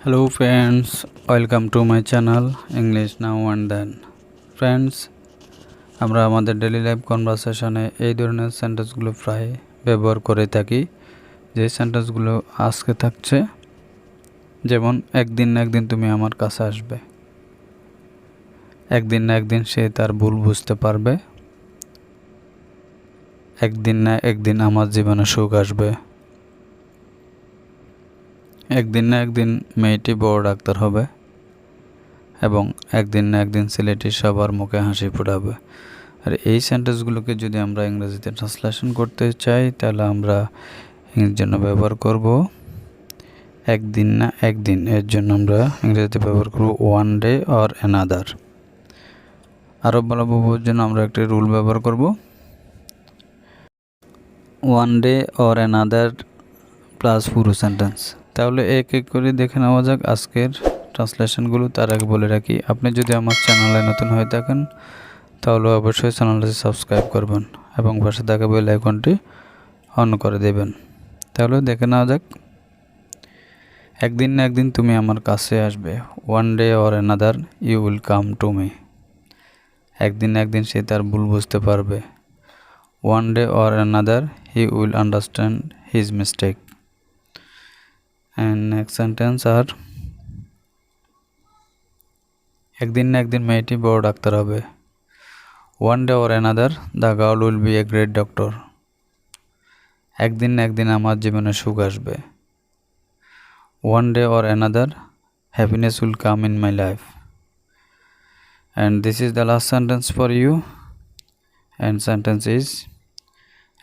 Hello friends, welcome to my channel English Now and Then. Friends, আমরা আমাদের daily life কনভারসেশনে এই ধরনের সেন্টেন্সগুলো প্রায় ব্যবহার করে থাকি। যে সেন্টেন্সগুলো আজকে থাকছে, যেমন একদিন না একদিন তুমি আমার কাছে আসবে, একদিন না একদিন সে তার ভুল বুঝতে পারবে, একদিন না একদিন আমার জীবনে সুখ আসবে, একদিন না একদিন মেয়েটি বড় ডাক্তার হবে, এবং একদিন না একদিন ছেলেটি সবার মুখে হাসি ফোটাবে। আর এই সেন্টেন্সগুলোকে যদি আমরা ইংরেজিতে ট্রান্সলেশন করতে চাই, তাহলে আমরা এর জন্য ব্যবহার করব একদিন না একদিন। এর জন্য আমরা ইংরেজিতে ব্যবহার করব ওয়ান ডে অর অ্যানাদার। আরও ভালোভাবে জন্য আমরা একটি রুল ব্যবহার করব, one day or another plus পুরো সেন্টেন্স। তাহলে এক এক করে দেখে নেওয়া যাক আজকের ট্রান্সলেশনগুলো। তার আগে বলে রাখি, আপনি যদি আমার চ্যানেলে নতুন হয়ে থাকেন তাহলে অবশ্যই চ্যানেলটি সাবস্ক্রাইব করবেন এবং পাশে থাকা বেল আইকনটি অন করে দেবেন। তাহলে দেখে নেওয়া যাক, একদিন না একদিন তুমি আমার কাছে আসবে, one day or another you will come to me. একদিন না একদিন সে তার ভুল বুঝতে পারবে, one day or another he will understand his mistake. And next sentence আর, একদিন না একদিন মেয়েটি বড় ডাক্তার হবে, one day or another the girl will be a great doctor. একদিন না একদিন আমার জীবনে সুখ আসবে, one day or another happiness will come in my life. And this is the last sentence for you. And sentence is,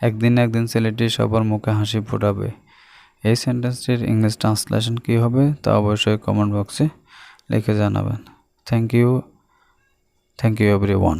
একদিন না একদিন ছেলেটি সবার মুখে হাসি ফোটাবে। এই সেন্টেন্সটির ইংলিশ ট্রান্সলেশন কী হবে তা অবশ্যই কমেন্ট বক্সে লিখে জানাবেন। Thank you everyone.